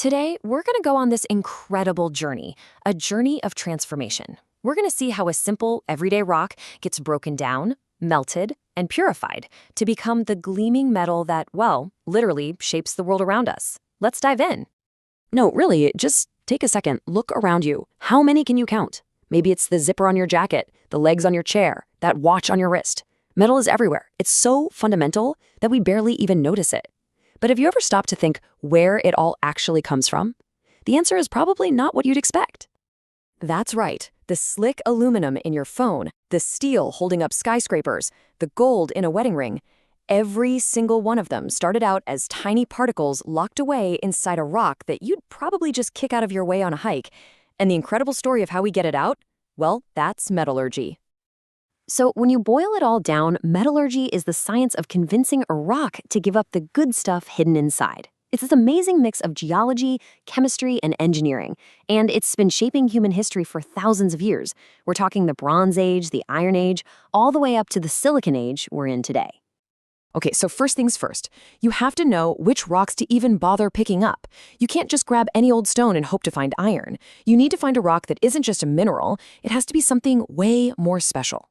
Today, we're going to go on this incredible journey, a journey of transformation. We're going to see how a simple, everyday rock gets broken down, melted, and purified to become the gleaming metal that, well, literally shapes the world around us. Let's dive in. No, really, just take a second. Look around you. How many can you count? Maybe it's the zipper on your jacket, the legs on your chair, that watch on your wrist. Metal is everywhere. It's so fundamental that we barely even notice it. But have you ever stopped to think where it all actually comes from? The answer is probably not what you'd expect. That's right. The slick aluminum in your phone, the steel holding up skyscrapers, the gold in a wedding ring. Every single one of them started out as tiny particles locked away inside a rock that you'd probably just kick out of your way on a hike. And the incredible story of how we get it out? Well, that's metallurgy. So when you boil it all down, metallurgy is the science of convincing a rock to give up the good stuff hidden inside. It's this amazing mix of geology, chemistry, and engineering, and it's been shaping human history for thousands of years. We're talking the Bronze Age, the Iron Age, all the way up to the Silicon Age we're in today. Okay, so first things first, you have to know which rocks to even bother picking up. You can't just grab any old stone and hope to find iron. You need to find a rock that isn't just a mineral, it has to be something way more special.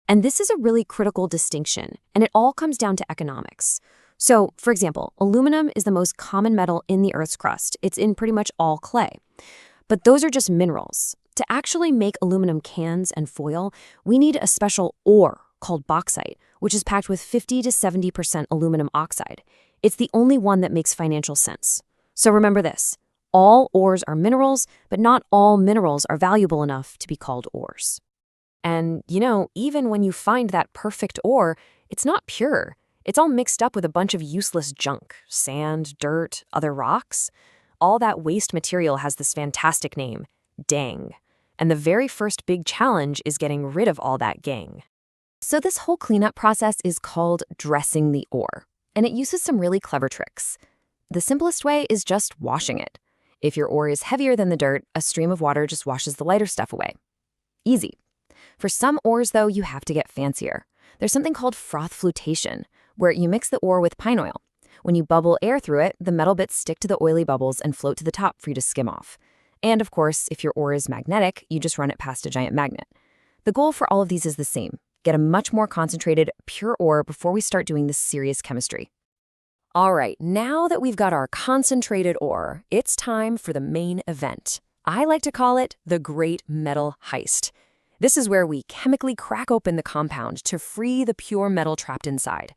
And this is a really critical distinction, and it all comes down to economics. So, for example, aluminum is the most common metal in the Earth's crust. It's in pretty much all clay. But those are just minerals. To actually make aluminum cans and foil, we need a special ore called bauxite, which is packed with 50 to 70% aluminum oxide. It's the only one that makes financial sense. So remember this, all ores are minerals, but not all minerals are valuable enough to be called ores. And, even when you find that perfect ore, it's not pure. It's all mixed up with a bunch of useless junk, sand, dirt, other rocks. All that waste material has this fantastic name, dang. And the very first big challenge is getting rid of all that gang. So this whole cleanup process is called dressing the ore, and it uses some really clever tricks. The simplest way is just washing it. If your ore is heavier than the dirt, a stream of water just washes the lighter stuff away. Easy. For some ores, though, you have to get fancier. There's something called froth flotation, where you mix the ore with pine oil. When you bubble air through it, the metal bits stick to the oily bubbles and float to the top for you to skim off. And of course, if your ore is magnetic, you just run it past a giant magnet. The goal for all of these is the same. Get a much more concentrated, pure ore before we start doing this serious chemistry. All right, now that we've got our concentrated ore, it's time for the main event. I like to call it the Great Metal Heist. This is where we chemically crack open the compound to free the pure metal trapped inside.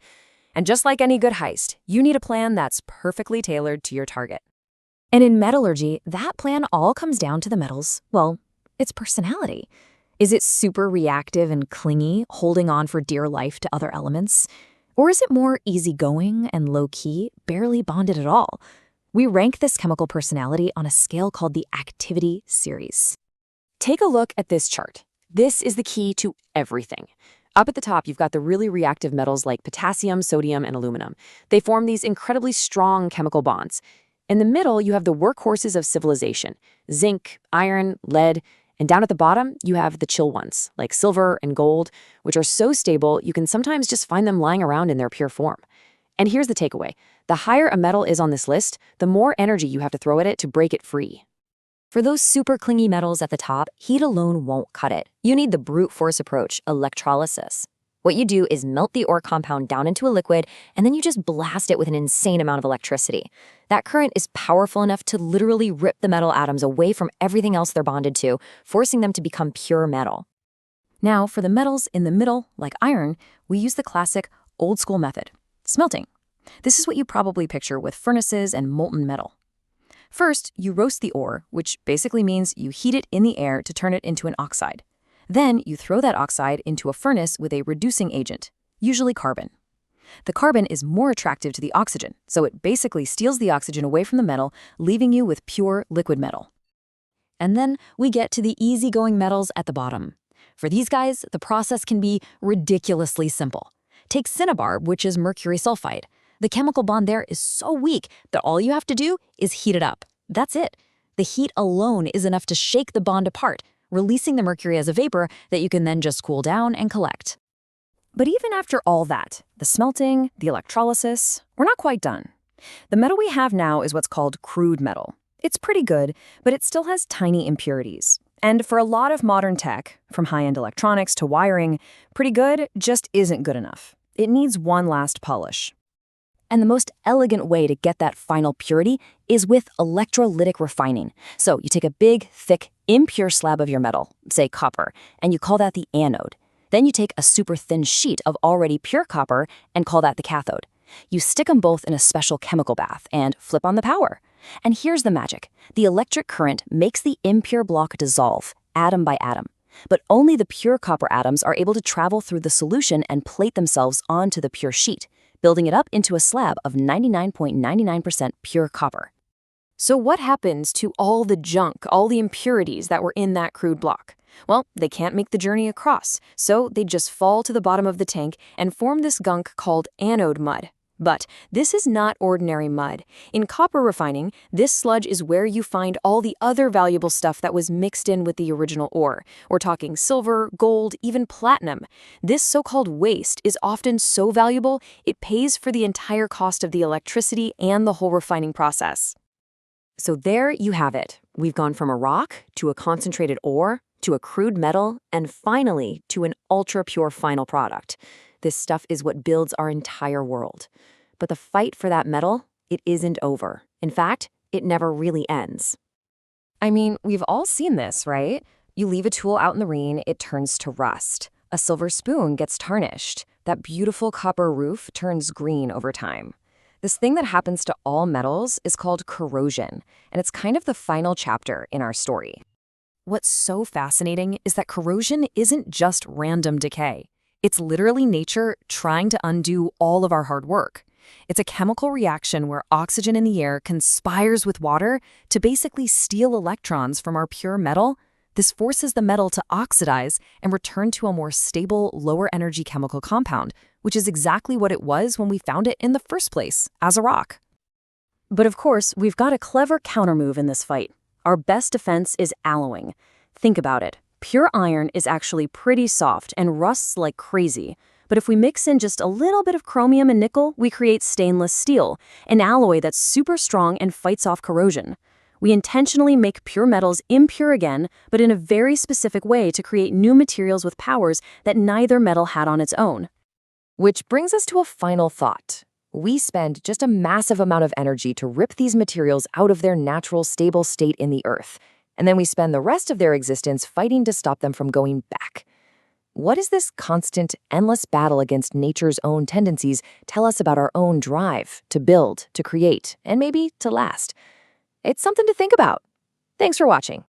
And just like any good heist, you need a plan that's perfectly tailored to your target. And in metallurgy, that plan all comes down to the metal's, well, its personality. Is it super reactive and clingy, holding on for dear life to other elements? Or is it more easygoing and low-key, barely bonded at all? We rank this chemical personality on a scale called the activity series. Take a look at this chart. This is the key to everything. Up at the top, you've got the really reactive metals like potassium, sodium, and aluminum. They form these incredibly strong chemical bonds. In the middle, you have the workhorses of civilization, zinc, iron, lead, and down at the bottom, you have the chill ones, like silver and gold, which are so stable you can sometimes just find them lying around in their pure form. And here's the takeaway. The higher a metal is on this list, the more energy you have to throw at it to break it free. For those super clingy metals at the top, heat alone won't cut it. You need the brute force approach, electrolysis. What you do is melt the ore compound down into a liquid, and then you just blast it with an insane amount of electricity. That current is powerful enough to literally rip the metal atoms away from everything else they're bonded to, forcing them to become pure metal. Now, for the metals in the middle, like iron, we use the classic old-school method, smelting. This is what you probably picture with furnaces and molten metal. First, you roast the ore, which basically means you heat it in the air to turn it into an oxide. Then you throw that oxide into a furnace with a reducing agent, usually carbon. The carbon is more attractive to the oxygen, so it basically steals the oxygen away from the metal, leaving you with pure liquid metal. And then we get to the easygoing metals at the bottom. For these guys, the process can be ridiculously simple. Take cinnabar, which is mercury sulfide. The chemical bond there is so weak that all you have to do is heat it up. That's it. The heat alone is enough to shake the bond apart, releasing the mercury as a vapor that you can then just cool down and collect. But even after all that, the smelting, the electrolysis, we're not quite done. The metal we have now is what's called crude metal. It's pretty good, but it still has tiny impurities. And for a lot of modern tech, from high-end electronics to wiring, pretty good just isn't good enough. It needs one last polish. And the most elegant way to get that final purity is with electrolytic refining. So you take a big, thick, impure slab of your metal, say copper, and you call that the anode. Then you take a super thin sheet of already pure copper and call that the cathode. You stick them both in a special chemical bath and flip on the power. And here's the magic. The electric current makes the impure block dissolve, atom by atom. But only the pure copper atoms are able to travel through the solution and plate themselves onto the pure sheet, building it up into a slab of 99.99% pure copper. So what happens to all the junk, all the impurities that were in that crude block? Well, they can't make the journey across, so they just fall to the bottom of the tank and form this gunk called anode mud. But this is not ordinary mud. In copper refining, this sludge is where you find all the other valuable stuff that was mixed in with the original ore. We're talking silver, gold, even platinum. This so-called waste is often so valuable, it pays for the entire cost of the electricity and the whole refining process. So there you have it. We've gone from a rock to a concentrated ore to a crude metal and finally to an ultra-pure final product. This stuff is what builds our entire world. But the fight for that metal, it isn't over. In fact, it never really ends. I mean, we've all seen this, right? You leave a tool out in the rain, it turns to rust. A silver spoon gets tarnished. That beautiful copper roof turns green over time. This thing that happens to all metals is called corrosion, and it's kind of the final chapter in our story. What's so fascinating is that corrosion isn't just random decay. It's literally nature trying to undo all of our hard work. It's a chemical reaction where oxygen in the air conspires with water to basically steal electrons from our pure metal. This forces the metal to oxidize and return to a more stable, lower-energy chemical compound, which is exactly what it was when we found it in the first place, as a rock. But of course, we've got a clever countermove in this fight. Our best defense is alloying. Think about it. Pure iron is actually pretty soft and rusts like crazy. But if we mix in just a little bit of chromium and nickel, we create stainless steel, an alloy that's super strong and fights off corrosion. We intentionally make pure metals impure again, but in a very specific way to create new materials with powers that neither metal had on its own. Which brings us to a final thought. We spend just a massive amount of energy to rip these materials out of their natural, stable state in the earth. And then we spend the rest of their existence fighting to stop them from going back. What does this constant, endless battle against nature's own tendencies tell us about our own drive to build, to create, and maybe to last? It's something to think about. Thanks for watching.